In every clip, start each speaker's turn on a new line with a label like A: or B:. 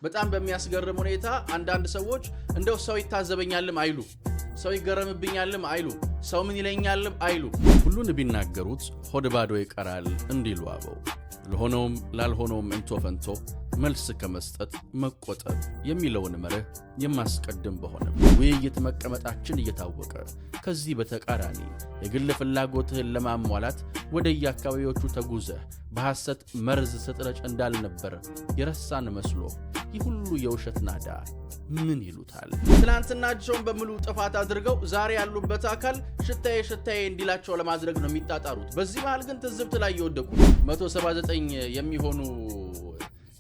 A: በጣም በሚያስገርም ሁኔታ አንዳንድ ሰዎች እንደው ሰው ይታዘበኛልም አይሉ ሰው ይገረምብኛልም አይሉ ሰው ምን ይለኛልም አይሉ ሁሉን ቢናገሩት ሆድ ባዶ ይቀራል እንዲሉ አበው ለሆነውም ላልሆነውም እንቶ ፈንቶ መልስ ከመስጠት መቆጠብ የሚለውን መርህ የማስቀድም በሆነም ውይይት መቀመጣችን እየታወቀ ከዚህ በተቃራኒ የግል ፍላጎትህን ለማሟላት ወደየአካባቢዎቹ ተጉዘህ በሐሰት መርዝ ስትረጭ እንዳልነበር የረሳን መስሎ ይህ ሁሉ የውሸት ናዳ ምን ይሉታል? ትናንትናቸውን በሙሉ ጥፋት አድርገው ዛሬ ያሉበት አካል ሽታዬ እንዲላቸው ለማድረግ ነው የሚጣጣሩት። በዚህ መሃል ግን ትዝብት ላይ እየወደቁ 179 የሚሆኑ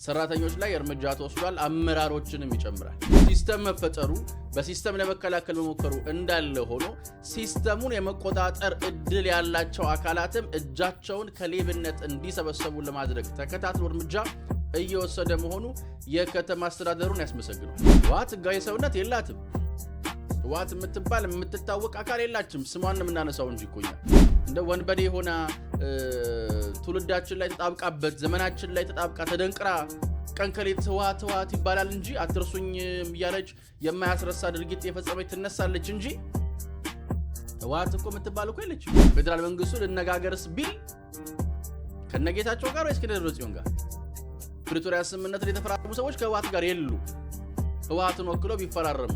A: ሰራተኞች ላይ እርምጃ ተወስዷል። አመራሮችንም ይጨምራል። ሲስተም መፈጠሩ በሲስተም ለመከላከል መሞከሩ እንዳለ ሆኖ ሲስተሙን የመቆጣጠር እድል ያላቸው አካላትም እጃቸውን ከሌብነት እንዲሰበሰቡ ለማድረግ ተከታትሎ እርምጃ እየወሰደ መሆኑ የከተማ አስተዳደሩን ያስመሰግናል። ዋት ጋይ ሰውነት የላትም። ዋት የምትባል የምትታወቅ አካል የላችም። ስሟን የምናነሳው እንጂ እኮኛ እንደ ወንበዴ ሆና ትውልዳችን ላይ ተጣብቃበት ዘመናችን ላይ ተጣብቃ ተደንቅራ ቀንከሌት ዋት ይባላል እንጂ አትርሱኝ እያለች የማያስረሳ ድርጊት የፈጸመች ትነሳለች እንጂ ዋት እኮ የምትባል እኮ የለችም። ፌደራል መንግስቱ ልነጋገርስ ቢል ከነጌታቸው ጋር ወይስ ከደብረጽዮን ጋር ፕሪቶሪያ ስምምነት የተፈራረሙ ሰዎች ከዋት ጋር የሉ። ዋትን ወክለው ቢፈራረሙ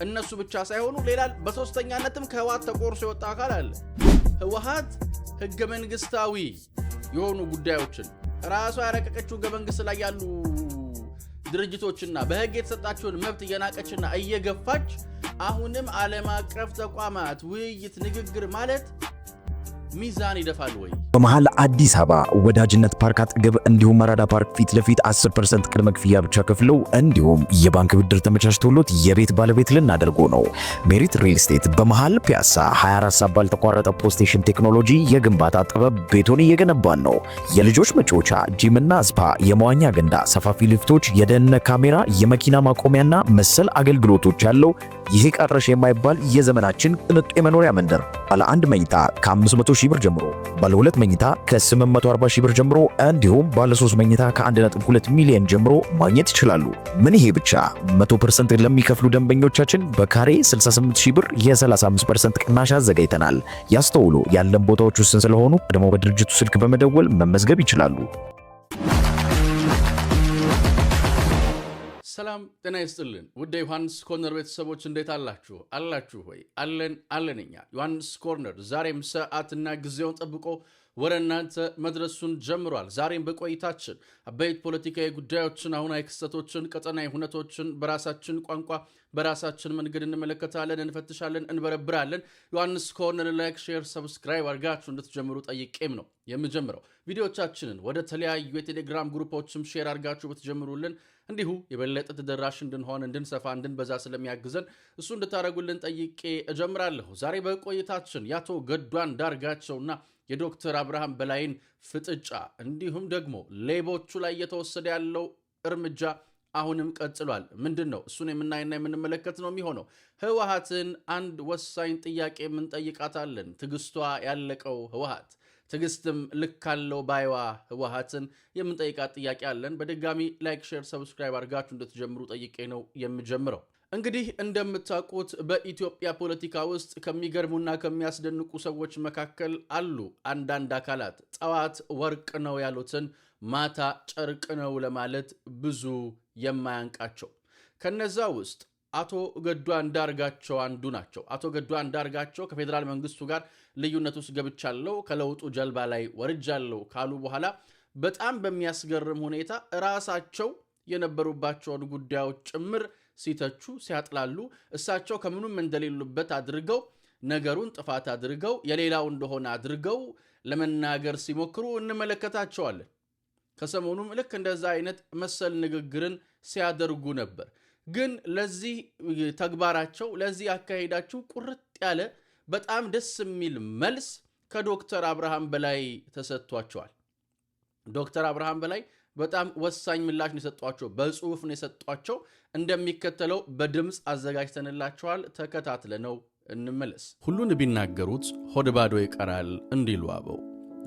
A: እነሱ ብቻ ሳይሆኑ ሌላ በሶስተኛነትም ከዋት ተቆርሶ የወጣ አካል አለ። ህወሓት ህገ መንግስታዊ የሆኑ ጉዳዮችን ራሷ ያረቀቀችው ህገ መንግስት ላይ ያሉ ድርጅቶችና በህግ የተሰጣቸውን መብት እየናቀችና እየገፋች አሁንም ዓለም አቀፍ ተቋማት ውይይት ንግግር ማለት ሚዛን ይደፋል ወይ?
B: በመሃል አዲስ አበባ ወዳጅነት ፓርክ አጠገብ እንዲሁም መራዳ ፓርክ ፊት ለፊት 10% ቅድመ ክፍያ ብቻ ከፍለው እንዲሁም የባንክ ብድር ተመቻችቶሎት የቤት ባለቤት ልናደርጎ ነው። ሜሪት ሪል ስቴት በመሃል ፒያሳ 24 ሰዓት ባልተቋረጠ ፖስቴሽን ቴክኖሎጂ የግንባታ ጥበብ ቤቶን እየገነባን ነው። የልጆች መጫወቻ፣ ጂምና ስፓ፣ የመዋኛ ገንዳ፣ ሰፋፊ ሊፍቶች፣ የደህንነት ካሜራ፣ የመኪና ማቆሚያና መሰል አገልግሎቶች ያለው ይሄ ቀረሽ የማይባል የዘመናችን ቅንጡ የመኖሪያ መንደር ባለ አንድ መኝታ ከ500 ሺህ ብር ጀምሮ ባለ ሁለት መኝታ ከ840 ሺህ ብር ጀምሮ እንዲሁም ባለ 3 መኝታ ከ1.2 ሚሊዮን ጀምሮ ማግኘት ይችላሉ። ምን ይሄ ብቻ 100% ለሚከፍሉ ደንበኞቻችን በካሬ 68 ሺህ ብር የ35% ቅናሽ አዘጋጅተናል። ያስተውሉ፣ ያለን ቦታዎች ውስን ስለሆኑ ደግሞ በድርጅቱ ስልክ በመደወል መመዝገብ ይችላሉ።
A: ሰላም ጤና ይስጥልን ውድ ዮሐንስ ኮርነር ቤተሰቦች እንዴት አላችሁ? አላችሁ ሆይ? አለንኛ ዮሐንስ ኮርነር ዛሬም ሰዓትና ጊዜውን ጠብቆ ወደ እናንተ መድረሱን ጀምሯል። ዛሬም በቆይታችን አበይት ፖለቲካዊ ጉዳዮችን፣ አሁናዊ ክስተቶችን፣ ቀጠናዊ ሁነቶችን በራሳችን ቋንቋ በራሳችን መንገድ እንመለከታለን፣ እንፈትሻለን፣ እንበረብራለን። ዮሐንስ ኮርነር ላይክ፣ ሼር፣ ሰብስክራይብ አድርጋችሁ እንድትጀምሩ ጠይቄም ነው የምጀምረው። ቪዲዮቻችንን ወደ ተለያዩ የቴሌግራም ግሩፖችም ሼር አድርጋችሁ ብትጀምሩልን እንዲሁ የበለጠ ተደራሽ እንድንሆን እንድንሰፋ እንድንበዛ ስለሚያግዘን እሱ እንድታደርጉልን ጠይቄ እጀምራለሁ። ዛሬ በቆይታችን የአቶ ገዱ አንዳርጋቸውና የዶክተር አብርሃም በላይን ፍጥጫ እንዲሁም ደግሞ ሌቦቹ ላይ እየተወሰደ ያለው እርምጃ አሁንም ቀጥሏል። ምንድነው? እሱን የምናይና የምንመለከት ነው የሚሆነው። ህወሓትን አንድ ወሳኝ ጥያቄ የምንጠይቃታለን። ትግስቷ ያለቀው ህወሓት ትግስትም ልካለው ባይዋ ህወሓትን የምንጠይቃት ጥያቄ አለን። በድጋሚ ላይክ፣ ሼር፣ ሰብስክራይብ አድርጋችሁ እንድትጀምሩ ጠይቄ ነው የምጀምረው። እንግዲህ እንደምታውቁት በኢትዮጵያ ፖለቲካ ውስጥ ከሚገርሙና ከሚያስደንቁ ሰዎች መካከል አሉ አንዳንድ አካላት ጠዋት ወርቅ ነው ያሉትን ማታ ጨርቅ ነው ለማለት ብዙ የማያንቃቸው። ከነዛ ውስጥ አቶ ገዱ አንዳርጋቸው አንዱ ናቸው። አቶ ገዱ አንዳርጋቸው ከፌደራል መንግስቱ ጋር ልዩነት ውስጥ ገብቻለሁ፣ ከለውጡ ጀልባ ላይ ወርጃለሁ ካሉ በኋላ በጣም በሚያስገርም ሁኔታ ራሳቸው የነበሩባቸውን ጉዳዮች ጭምር ሲተቹ ሲያጥላሉ፣ እሳቸው ከምንም እንደሌሉበት አድርገው ነገሩን ጥፋት አድርገው የሌላው እንደሆነ አድርገው ለመናገር ሲሞክሩ እንመለከታቸዋለን። ከሰሞኑም ልክ እንደዛ አይነት መሰል ንግግርን ሲያደርጉ ነበር። ግን ለዚህ ተግባራቸው ለዚህ አካሄዳቸው ቁርጥ ያለ በጣም ደስ የሚል መልስ ከዶክተር አብርሃም በላይ ተሰጥቷቸዋል። ዶክተር አብርሃም በላይ በጣም ወሳኝ ምላሽ ነው የሰጧቸው፣ በጽሁፍ ነው የሰጧቸው። እንደሚከተለው በድምጽ አዘጋጅተንላቸዋል። ተከታትለነው እንመለስ። ሁሉን ቢናገሩት ሆድ ባዶ ይቀራል እንዲሉ አበው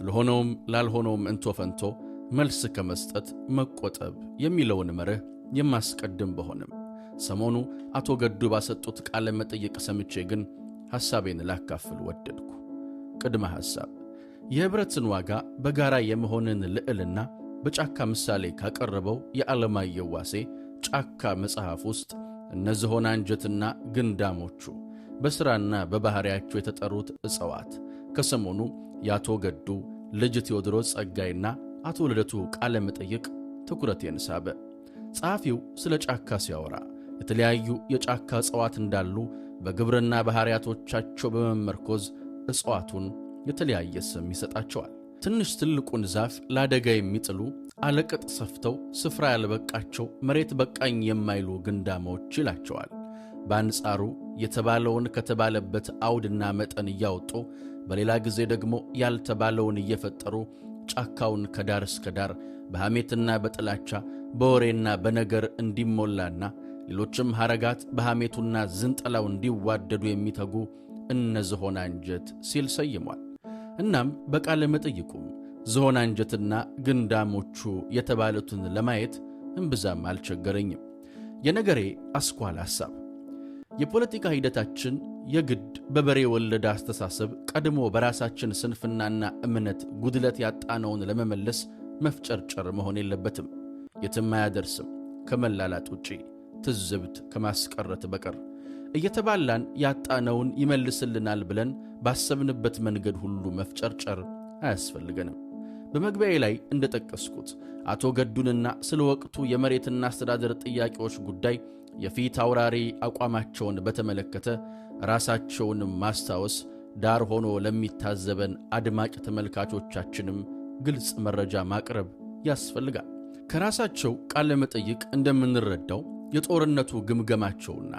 A: ለሆነውም ላልሆነውም እንቶ ፈንቶ መልስ ከመስጠት መቆጠብ የሚለውን መርህ የማስቀድም በሆንም ሰሞኑ አቶ ገዱ ባሰጡት ቃለ መጠይቅ ሰምቼ ግን ሐሳቤን ላካፍል ወደድኩ። ቅድመ ሐሳብ የህብረትን ዋጋ በጋራ የመሆንን ልዕልና በጫካ ምሳሌ ካቀረበው የዓለማየሁ ዋሴ ጫካ መጽሐፍ ውስጥ እነዝሆን አንጀትና ግንዳሞቹ በሥራና በባህሪያቸው የተጠሩት እጽዋት ከሰሞኑ የአቶ ገዱ ልጅ ቴዎድሮስ ጸጋይና አቶ ልደቱ ቃለ መጠይቅ ትኩረቴን ሳበ። ጸሐፊው ስለ ጫካ ሲያወራ የተለያዩ የጫካ እጽዋት እንዳሉ በግብርና ባህሪያቶቻቸው በመመርኮዝ እጽዋቱን የተለያየ ስም ይሰጣቸዋል። ትንሽ ትልቁን ዛፍ ለአደጋ የሚጥሉ አለቅጥ ሰፍተው ስፍራ ያልበቃቸው መሬት በቃኝ የማይሉ ግንዳሞች ይላቸዋል። በአንጻሩ የተባለውን ከተባለበት አውድና መጠን እያወጡ በሌላ ጊዜ ደግሞ ያልተባለውን እየፈጠሩ ጫካውን ከዳር እስከ ዳር በሐሜትና በጥላቻ በወሬና በነገር እንዲሞላና ሌሎችም ሐረጋት በሐሜቱና ዝንጠላው እንዲዋደዱ የሚተጉ እነዝሆን አንጀት ሲል ሰይሟል። እናም በቃለ መጠይቁም ዝሆን አንጀትና ግንዳሞቹ የተባሉትን ለማየት እምብዛም አልቸገረኝም። የነገሬ አስኳል ሐሳብ የፖለቲካ ሂደታችን የግድ በበሬ ወለደ አስተሳሰብ ቀድሞ በራሳችን ስንፍናና እምነት ጉድለት ያጣነውን ለመመለስ መፍጨርጨር መሆን የለበትም። የትም አያደርስም ከመላላጥ ውጪ ትዝብት ከማስቀረት በቀር። እየተባላን ያጣነውን ይመልስልናል ብለን ባሰብንበት መንገድ ሁሉ መፍጨርጨር አያስፈልገንም። በመግቢያዬ ላይ እንደጠቀስኩት አቶ ገዱንና ስለ ወቅቱ የመሬትና አስተዳደር ጥያቄዎች ጉዳይ የፊት አውራሪ አቋማቸውን በተመለከተ ራሳቸውን ማስታወስ ዳር ሆኖ ለሚታዘበን አድማጭ ተመልካቾቻችንም ግልጽ መረጃ ማቅረብ ያስፈልጋል። ከራሳቸው ቃለ መጠይቅ እንደምንረዳው የጦርነቱ ግምገማቸውና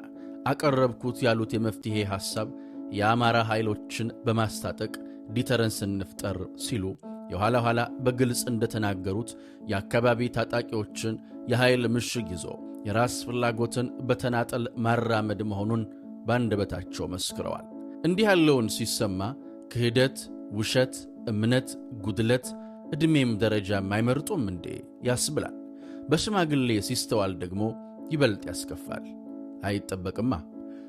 A: አቀረብኩት ያሉት የመፍትሄ ሐሳብ የአማራ ኃይሎችን በማስታጠቅ ዲተረንስ እንፍጠር ሲሉ የኋላ ኋላ በግልጽ እንደተናገሩት የአካባቢ ታጣቂዎችን የኃይል ምሽግ ይዞ የራስ ፍላጎትን በተናጠል ማራመድ መሆኑን ባንደበታቸው መስክረዋል። እንዲህ ያለውን ሲሰማ ክህደት፣ ውሸት፣ እምነት ጉድለት፣ ዕድሜም ደረጃም አይመርጡም እንዴ ያስብላል። በሽማግሌ ሲስተዋል ደግሞ ይበልጥ ያስከፋል። አይጠበቅማ።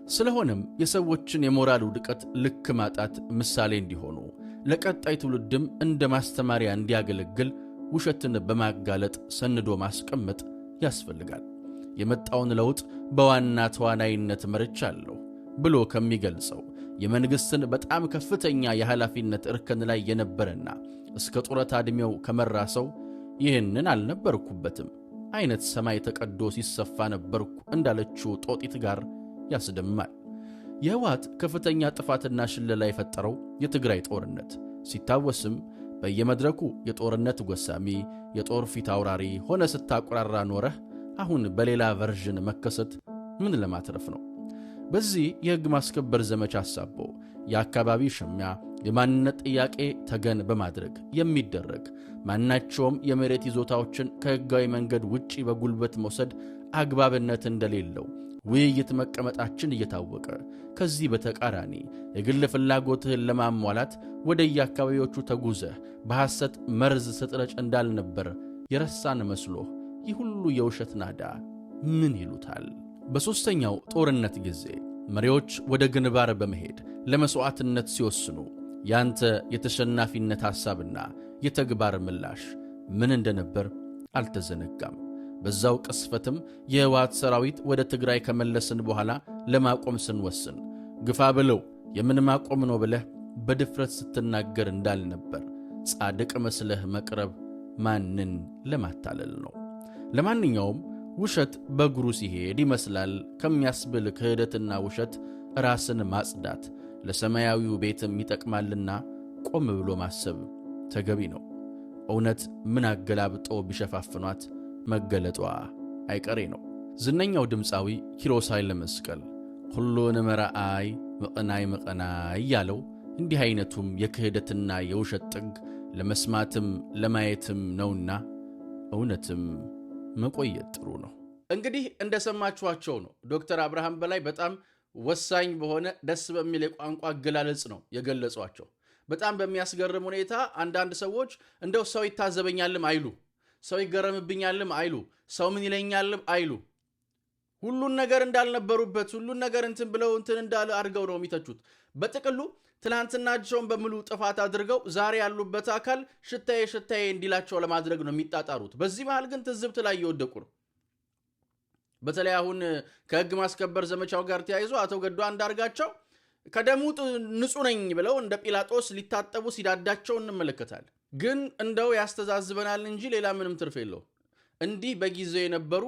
A: ስለሆነም የሰዎችን የሞራል ውድቀት ልክ ማጣት ምሳሌ እንዲሆኑ ለቀጣይ ትውልድም እንደ ማስተማሪያ እንዲያገለግል ውሸትን በማጋለጥ ሰንዶ ማስቀመጥ ያስፈልጋል። የመጣውን ለውጥ በዋና ተዋናይነት መርቻለሁ ብሎ ከሚገልጸው የመንግሥትን በጣም ከፍተኛ የኃላፊነት እርከን ላይ የነበረና እስከ ጡረታ ዕድሜው ከመራ ሰው ይህንን አልነበርኩበትም አይነት ሰማይ ተቀዶ ሲሰፋ ነበርኩ እንዳለችው ጦጢት ጋር ያስደምማል። የህወሓት ከፍተኛ ጥፋትና ሽለላ የፈጠረው የትግራይ ጦርነት ሲታወስም በየመድረኩ የጦርነት ጎሳሚ፣ የጦር ፊት አውራሪ ሆነ ስታቆራራ ኖረህ አሁን በሌላ ቨርዥን መከሰት ምን ለማትረፍ ነው? በዚህ የሕግ ማስከበር ዘመቻ አሳቦ የአካባቢ ሽሚያ፣ የማንነት ጥያቄ ተገን በማድረግ የሚደረግ ማናቸውም የመሬት ይዞታዎችን ከሕጋዊ መንገድ ውጪ በጉልበት መውሰድ አግባብነት እንደሌለው ውይይት መቀመጣችን እየታወቀ ከዚህ በተቃራኒ የግል ፍላጎትህን ለማሟላት ወደ የአካባቢዎቹ ተጉዘህ በሐሰት መርዝ ስትረጭ እንዳልነበር የረሳን መስሎህ ይህ ሁሉ የውሸት ናዳ ምን ይሉታል? በሦስተኛው ጦርነት ጊዜ መሪዎች ወደ ግንባር በመሄድ ለመሥዋዕትነት ሲወስኑ ያንተ የተሸናፊነት ሐሳብና የተግባር ምላሽ ምን እንደነበር አልተዘነጋም። በዛው ቅስፈትም የህወሓት ሰራዊት ወደ ትግራይ ከመለስን በኋላ ለማቆም ስንወስን ግፋ ብለው የምን ማቆም ነው ብለህ በድፍረት ስትናገር እንዳልነበር ጻድቅ መስለህ መቅረብ ማንን ለማታለል ነው? ለማንኛውም ውሸት በእግሩ ሲሄድ ይመስላል ከሚያስብል ክህደትና ውሸት ራስን ማጽዳት ለሰማያዊው ቤትም ይጠቅማልና ቆም ብሎ ማሰብ ተገቢ ነው። እውነት ምን አገላብጦ ቢሸፋፍኗት መገለጧ አይቀሬ ነው። ዝነኛው ድምፃዊ ኪሮስ ኃይለመስቀል ሁሉን መራአይ መቀናይ መቀናይ ያለው እንዲህ አይነቱም የክህደትና የውሸት ጥግ ለመስማትም ለማየትም ነውና እውነትም መቆየት ጥሩ ነው። እንግዲህ እንደሰማችኋቸው ነው ዶክተር አብርሃም በላይ በጣም ወሳኝ በሆነ ደስ በሚል የቋንቋ አገላለጽ ነው የገለጿቸው። በጣም በሚያስገርም ሁኔታ አንዳንድ ሰዎች እንደው ሰው ይታዘበኛልም አይሉ ሰው ይገረምብኛልም አይሉ፣ ሰው ምን ይለኛልም አይሉ። ሁሉን ነገር እንዳልነበሩበት ሁሉን ነገር እንትን ብለው እንትን እንዳለ አድርገው ነው የሚተቹት። በጥቅሉ ትናንትናቸውን በሙሉ ጥፋት አድርገው ዛሬ ያሉበት አካል ሽታዬ እንዲላቸው ለማድረግ ነው የሚጣጣሩት። በዚህ መሃል ግን ትዝብት ላይ እየወደቁ ነው። በተለይ አሁን ከህግ ማስከበር ዘመቻው ጋር ተያይዞ አቶ ገዱ አንዳርጋቸው ከደሙ ንጹህ ነኝ ብለው እንደ ጲላጦስ ሊታጠቡ ሲዳዳቸው እንመለከታለን። ግን እንደው ያስተዛዝበናል እንጂ ሌላ ምንም ትርፍ የለው። እንዲህ በጊዜው የነበሩ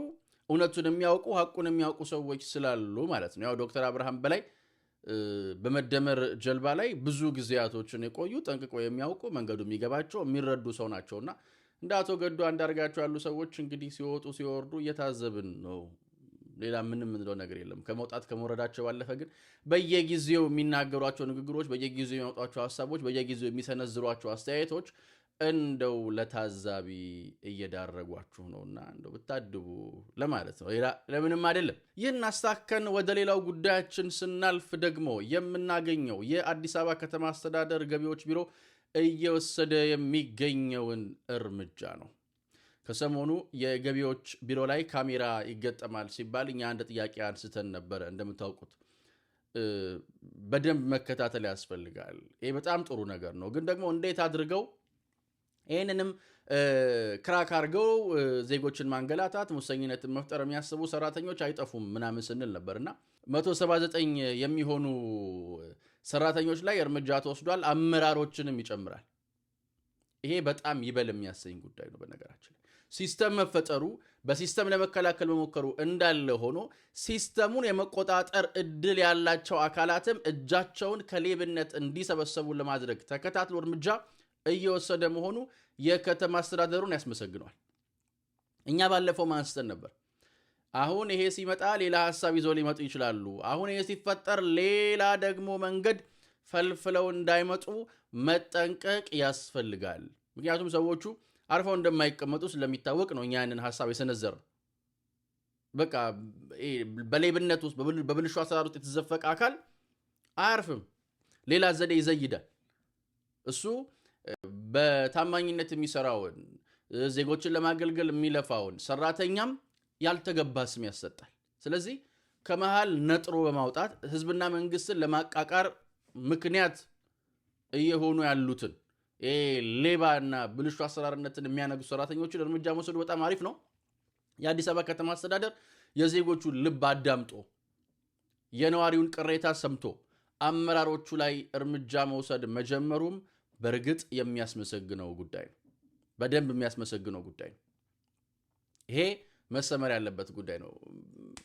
A: እውነቱን የሚያውቁ ሐቁን የሚያውቁ ሰዎች ስላሉ ማለት ነው። ያው ዶክተር አብርሃም በላይ በመደመር ጀልባ ላይ ብዙ ጊዜያቶችን የቆዩ ጠንቅቆ የሚያውቁ መንገዱ የሚገባቸው የሚረዱ ሰው ናቸውና እንደ አቶ ገዱ አንዳርጋቸው ያሉ ሰዎች እንግዲህ ሲወጡ ሲወርዱ እየታዘብን ነው። ሌላ ምንም ምንለው ነገር የለም። ከመውጣት ከመውረዳቸው ባለፈ ግን በየጊዜው የሚናገሯቸው ንግግሮች፣ በየጊዜው የሚያወጧቸው ሐሳቦች፣ በየጊዜው የሚሰነዝሯቸው አስተያየቶች እንደው ለታዛቢ እየዳረጓችሁ ነውና እንደው ብታድቡ ለማለት ነው። ለምንም አይደለም። ይህን አስታከን ወደ ሌላው ጉዳያችን ስናልፍ ደግሞ የምናገኘው የአዲስ አበባ ከተማ አስተዳደር ገቢዎች ቢሮ እየወሰደ የሚገኘውን እርምጃ ነው። ከሰሞኑ የገቢዎች ቢሮ ላይ ካሜራ ይገጠማል ሲባል እኛ አንድ ጥያቄ አንስተን ነበረ። እንደምታውቁት በደንብ መከታተል ያስፈልጋል። ይሄ በጣም ጥሩ ነገር ነው። ግን ደግሞ እንዴት አድርገው ይህንንም ክራክ አድርገው ዜጎችን ማንገላታት፣ ሙሰኝነትን መፍጠር የሚያስቡ ሰራተኞች አይጠፉም ምናምን ስንል ነበርና 179 የሚሆኑ ሰራተኞች ላይ እርምጃ ተወስዷል። አመራሮችንም ይጨምራል። ይሄ በጣም ይበል የሚያሰኝ ጉዳይ ነው። በነገራችን ሲስተም መፈጠሩ በሲስተም ለመከላከል መሞከሩ እንዳለ ሆኖ ሲስተሙን የመቆጣጠር እድል ያላቸው አካላትም እጃቸውን ከሌብነት እንዲሰበሰቡ ለማድረግ ተከታትሎ እርምጃ እየወሰደ መሆኑ የከተማ አስተዳደሩን ያስመሰግኗል። እኛ ባለፈው ማንስተን ነበር። አሁን ይሄ ሲመጣ ሌላ ሐሳብ ይዘው ሊመጡ ይችላሉ። አሁን ይሄ ሲፈጠር ሌላ ደግሞ መንገድ ፈልፍለው እንዳይመጡ መጠንቀቅ ያስፈልጋል። ምክንያቱም ሰዎቹ አርፈው እንደማይቀመጡ ስለሚታወቅ ነው እኛ ያንን ሐሳብ የሰነዘር። በቃ በሌብነት ውስጥ በብልሹ አሰራር ውስጥ የተዘፈቀ አካል አያርፍም። ሌላ ዘዴ ይዘይዳል። እሱ በታማኝነት የሚሰራውን ዜጎችን ለማገልገል የሚለፋውን ሰራተኛም ያልተገባ ስም ያሰጣል። ስለዚህ ከመሃል ነጥሮ በማውጣት ህዝብና መንግስትን ለማቃቃር ምክንያት እየሆኑ ያሉትን ሌባና ብልሹ አሰራርነትን የሚያነግሱ ሰራተኞችን እርምጃ መውሰዱ በጣም አሪፍ ነው። የአዲስ አበባ ከተማ አስተዳደር የዜጎቹን ልብ አዳምጦ የነዋሪውን ቅሬታ ሰምቶ አመራሮቹ ላይ እርምጃ መውሰድ መጀመሩም በእርግጥ የሚያስመሰግነው ጉዳይ ነው። በደንብ የሚያስመሰግነው ጉዳይ ነው። ይሄ መሰመር ያለበት ጉዳይ ነው።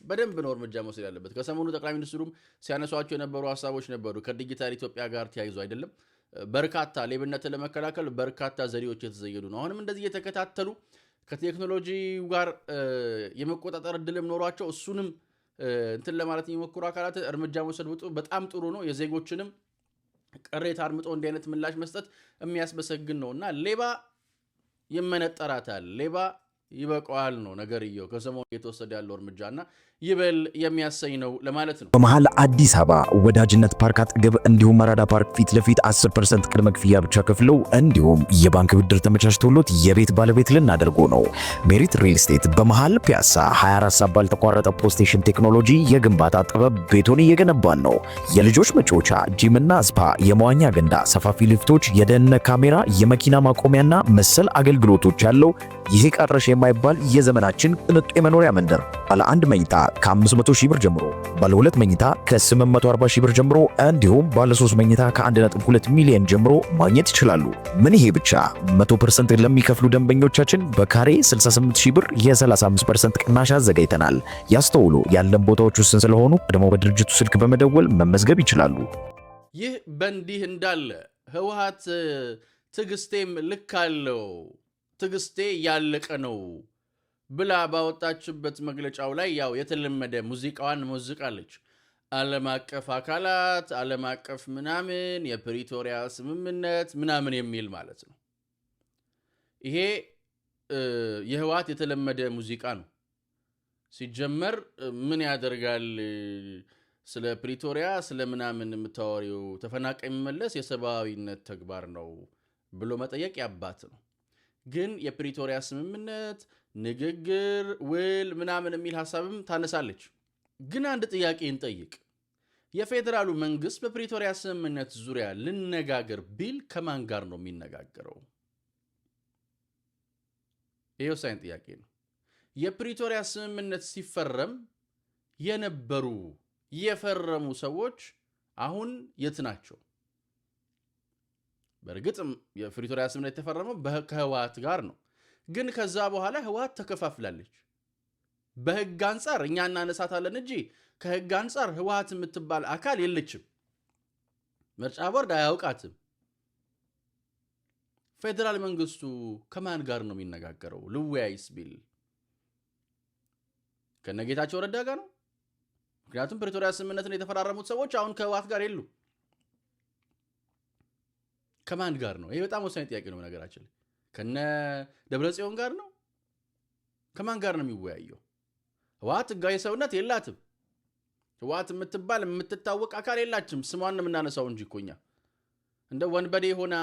A: በደንብ ነው እርምጃ መውሰድ ያለበት። ከሰሞኑ ጠቅላይ ሚኒስትሩም ሲያነሷቸው የነበሩ ሐሳቦች ነበሩ። ከዲጂታል ኢትዮጵያ ጋር ተያይዞ አይደለም በርካታ ሌብነትን ለመከላከል በርካታ ዘዴዎች የተዘየዱ ነው። አሁንም እንደዚህ እየተከታተሉ ከቴክኖሎጂ ጋር የመቆጣጠር እድልም ኖሯቸው እሱንም እንትን ለማለት የሚሞክሩ አካላት እርምጃ መውሰድ በጣም ጥሩ ነው። የዜጎችንም ቅሬታ አድምጦ እንዲህ አይነት ምላሽ መስጠት የሚያስመሰግን ነውና ሌባ ይመነጠራታል፣ ሌባ ይበቃዋል ነው ነገርየው። ከሰሞኑ የተወሰደ ያለው እርምጃና ይበል የሚያሰኝ ነው ለማለት ነው።
B: በመሃል አዲስ አበባ ወዳጅነት ፓርክ አጠገብ እንዲሁም መራዳ ፓርክ ፊት ለፊት 10% ቅድመ ክፍያ ብቻ ከፍለው እንዲሁም የባንክ ብድር ተመቻችቶሎት የቤት ባለቤት ልናደርጉ ነው። ሜሪት ሪል ስቴት በመሃል ፒያሳ 24 ሰዓት ባልተቋረጠ ፖስቴሽን ቴክኖሎጂ የግንባታ ጥበብ ቤቶን እየገነባን ነው። የልጆች መጫወቻ፣ ጂምና ስፓ፣ የመዋኛ ገንዳ፣ ሰፋፊ ሊፍቶች፣ የደህንነት ካሜራ፣ የመኪና ማቆሚያና መሰል አገልግሎቶች ያለው ይሄ ቀረሽ የማይባል የዘመናችን ቅንጡ የመኖሪያ መንደር ባለ አንድ መኝታ ከ500 ሺህ ብር ጀምሮ፣ ባለ ሁለት መኝታ ከ840 ሺህ ብር ጀምሮ እንዲሁም ባለ 3 መኝታ ከ1.2 ሚሊዮን ጀምሮ ማግኘት ይችላሉ። ምን ይሄ ብቻ 100% ለሚከፍሉ ደንበኞቻችን በካሬ 68 ሺህ ብር የ35% ቅናሽ አዘጋጅተናል። ያስተውሉ፣ ያለን ቦታዎች ውስን ስለሆኑ ቀድሞ በድርጅቱ ስልክ በመደወል መመዝገብ ይችላሉ።
A: ይህ በእንዲህ እንዳለ ህወሓት ትዕግስቴም ልክ አለው ትዕግስቴ ያለቀ ነው ብላ ባወጣችበት መግለጫው ላይ ያው የተለመደ ሙዚቃዋን ሞዝቃለች። ዓለም አቀፍ አካላት፣ ዓለም አቀፍ ምናምን፣ የፕሪቶሪያ ስምምነት ምናምን የሚል ማለት ነው። ይሄ የህወሓት የተለመደ ሙዚቃ ነው። ሲጀመር ምን ያደርጋል ስለ ፕሪቶሪያ ስለ ምናምን የምታወሪው ተፈናቃይ የሚመለስ የሰብአዊነት ተግባር ነው ብሎ መጠየቅ ያባት ነው። ግን የፕሪቶሪያ ስምምነት ንግግር ውል ምናምን የሚል ሐሳብም ታነሳለች። ግን አንድ ጥያቄ እንጠይቅ። የፌዴራሉ መንግስት በፕሪቶሪያ ስምምነት ዙሪያ ልነጋገር ቢል ከማን ጋር ነው የሚነጋገረው? ይህ ወሳኝ ጥያቄ ነው። የፕሪቶሪያ ስምምነት ሲፈረም የነበሩ የፈረሙ ሰዎች አሁን የት ናቸው? በእርግጥም የፕሪቶሪያ ስምምነት የተፈረመው ከህወሓት ጋር ነው። ግን ከዛ በኋላ ህወሓት ተከፋፍላለች። በህግ አንጻር እኛ እናነሳታለን እንጂ ከህግ አንጻር ህወሓት የምትባል አካል የለችም። ምርጫ ቦርድ አያውቃትም። ፌዴራል መንግስቱ ከማን ጋር ነው የሚነጋገረው? ልወያይስ ቢል ከነጌታቸው ረዳ ጋር ነው። ምክንያቱም ፕሪቶሪያ ስምምነትን የተፈራረሙት ሰዎች አሁን ከህወሓት ጋር የሉ። ከማን ጋር ነው? ይሄ በጣም ወሳኝ ጥያቄ ነው። ነገራችን ከነ ደብረጽዮን ጋር ነው? ከማን ጋር ነው የሚወያየው? ህወሓት ህጋዊ ሰውነት የላትም። ህወሓት የምትባል የምትታወቅ አካል የላችም። ስሟን የምናነሳው እንጂ እኮ እኛ እንደ ወንበዴ ሆና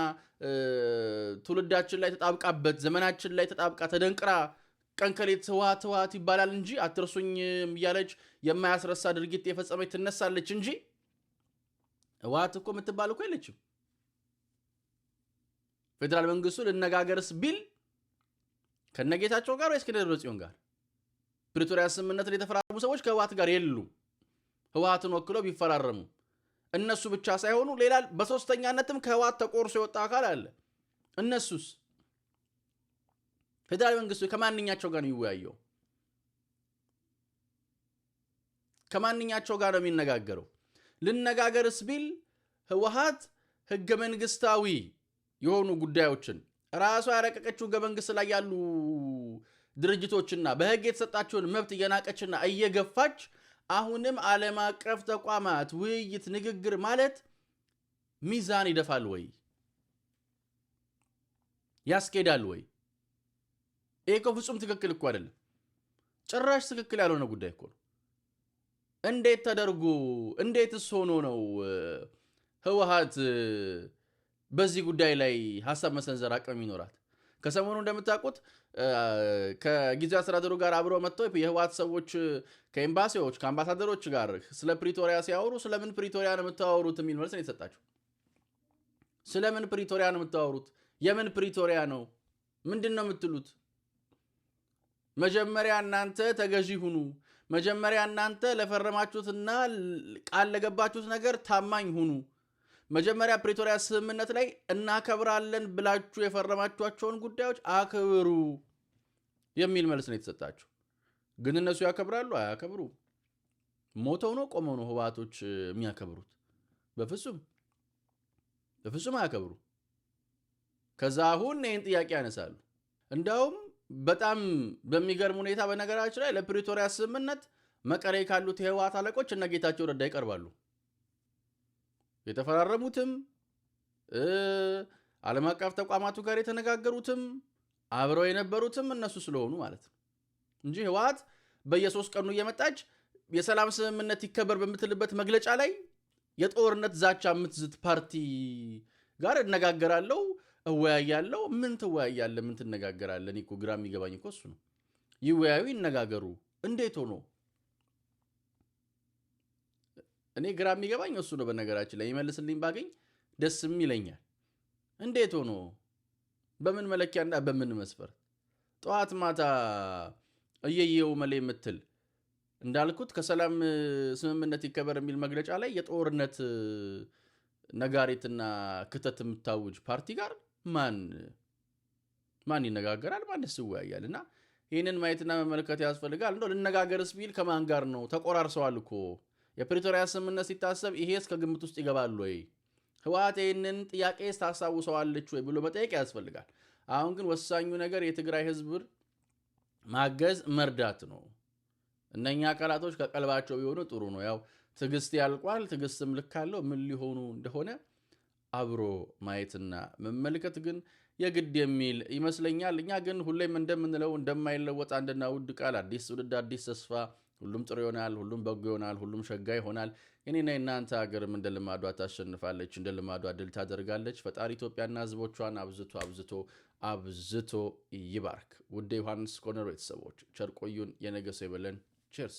A: ትውልዳችን ላይ ተጣብቃበት ዘመናችን ላይ ተጣብቃ ተደንቅራ ቀንከሌት ህወሓት ይባላል እንጂ አትርሱኝ እያለች የማያስረሳ ድርጊት የፈጸመች ትነሳለች እንጂ ህወሓት እኮ የምትባል እኮ የለችም። ፌዴራል መንግስቱ ልነጋገርስ ቢል ከነጌታቸው ጋር ወይስ ከደብረጽዮን ጋር? ፕሪቶሪያ ስምምነትን የተፈራረሙ ሰዎች ከህወሓት ጋር የሉም። ህወሓትን ወክለው ቢፈራረሙ እነሱ ብቻ ሳይሆኑ ሌላ በሶስተኛነትም ከህወሓት ተቆርሶ የወጣ አካል አለ። እነሱስ? ፌዴራል መንግስቱ ከማንኛቸው ጋር ነው የሚወያየው? ከማንኛቸው ጋር ነው የሚነጋገረው? ልነጋገርስ ቢል ህወሓት ህገ መንግስታዊ የሆኑ ጉዳዮችን ራሷ ያረቀቀችው ህገ መንግስት ላይ ያሉ ድርጅቶችና በህግ የተሰጣቸውን መብት እየናቀችና እየገፋች አሁንም ዓለም አቀፍ ተቋማት ውይይት፣ ንግግር ማለት ሚዛን ይደፋል ወይ? ያስኬዳል ወይ? ይሄ እኮ ፍጹም ትክክል እኮ አይደለም። ጭራሽ ትክክል ያልሆነ ጉዳይ እኮ ነው። እንዴት ተደርጎ እንዴትስ ሆኖ ነው ህወሓት በዚህ ጉዳይ ላይ ሐሳብ መሰንዘር አቅም ይኖራት? ከሰሞኑ እንደምታውቁት ከጊዜያዊ አስተዳደሩ ጋር አብሮ መጥተው የህወሓት ሰዎች ከኤምባሲዎች ከአምባሳደሮች ጋር ስለ ፕሪቶሪያ ሲያወሩ ስለምን ፕሪቶሪያ ነው የምታወሩት የሚል መልስ ነው የተሰጣቸው። ስለምን ፕሪቶሪያ ነው የምታወሩት? የምን ፕሪቶሪያ ነው? ምንድን ነው የምትሉት? መጀመሪያ እናንተ ተገዢ ሁኑ። መጀመሪያ እናንተ ለፈረማችሁትና ቃል ለገባችሁት ነገር ታማኝ ሁኑ። መጀመሪያ ፕሪቶሪያ ስምምነት ላይ እናከብራለን ብላችሁ የፈረማችኋቸውን ጉዳዮች አክብሩ የሚል መልስ ነው የተሰጣቸው። ግን እነሱ ያከብራሉ? አያከብሩ። ሞተው ነው ቆመው ነው ህወሓቶች የሚያከብሩት? በፍጹም አያከብሩ። ከዛ አሁን ይህን ጥያቄ ያነሳሉ። እንዳውም በጣም በሚገርም ሁኔታ በነገራችን ላይ ለፕሪቶሪያ ስምምነት መቀሌ ካሉት የህወሓት አለቆች እነ ጌታቸው ረዳ ይቀርባሉ። የተፈራረሙትም ዓለም አቀፍ ተቋማቱ ጋር የተነጋገሩትም አብረው የነበሩትም እነሱ ስለሆኑ ማለት ነው እንጂ ህወሓት በየ3 ቀኑ እየመጣች የሰላም ስምምነት ይከበር በምትልበት መግለጫ ላይ የጦርነት ዛቻ የምትዝት ፓርቲ ጋር እነጋገራለሁ እወያያለሁ። ምን ትወያያለህ? ምን ትነጋገራለህ? እኮ ግራ የሚገባኝ እኮ እሱ ነው። ይወያዩ፣ ይነጋገሩ። እንዴት ሆኖ? እኔ ግራ የሚገባኝ እሱ ነው። በነገራችን ላይ ይመልስልኝ ባገኝ ደስም ይለኛል። እንዴት ሆኖ? በምን መለኪያና በምን መስፈርት? ጠዋት ማታ እየየው መለ የምትል እንዳልኩት ከሰላም ስምምነት ይከበር የሚል መግለጫ ላይ የጦርነት ነጋሪትና ክተት የምታውጅ ፓርቲ ጋር ማን ይነጋገራል? ማንስ ይወያያል? እና ይህንን ማየትና መመልከት ያስፈልጋል። እንደው ልነጋገርስ ቢል ከማን ጋር ነው? ተቆራርሰዋል እኮ። የፕሪቶሪያ ስምምነት ሲታሰብ ይሄስ ከግምት ውስጥ ይገባል ወይ? ህወሓት ይህንን ጥያቄ ታስታውሰዋለች ወይ ብሎ መጠየቅ ያስፈልጋል። አሁን ግን ወሳኙ ነገር የትግራይ ህዝብ ማገዝ መርዳት ነው። እነኛ አካላቶች ከቀልባቸው ቢሆኑ ጥሩ ነው። ያው ትዕግስት ያልቋል። ትዕግስትም ልክ አለው። ምን ሊሆኑ እንደሆነ አብሮ ማየትና መመልከት ግን የግድ የሚል ይመስለኛል። እኛ ግን ሁሌም እንደምንለው እንደማይለወጥ አንድና ውድ ቃል አዲስ ትውልድ፣ አዲስ ተስፋ፣ ሁሉም ጥሩ ይሆናል፣ ሁሉም በጎ ይሆናል፣ ሁሉም ሸጋ ይሆናል። እኔና የእናንተ ሀገርም እንደ ልማዷ ታሸንፋለች፣ እንደ ልማዷ ድል ታደርጋለች። ፈጣሪ ኢትዮጵያና ህዝቦቿን አብዝቶ አብዝቶ ይባርክ። ውድ ዮሐንስ ኮርነር ቤተሰቦች ቸር ቆዩን። የነገ ሰው ይበለን። ቼርስ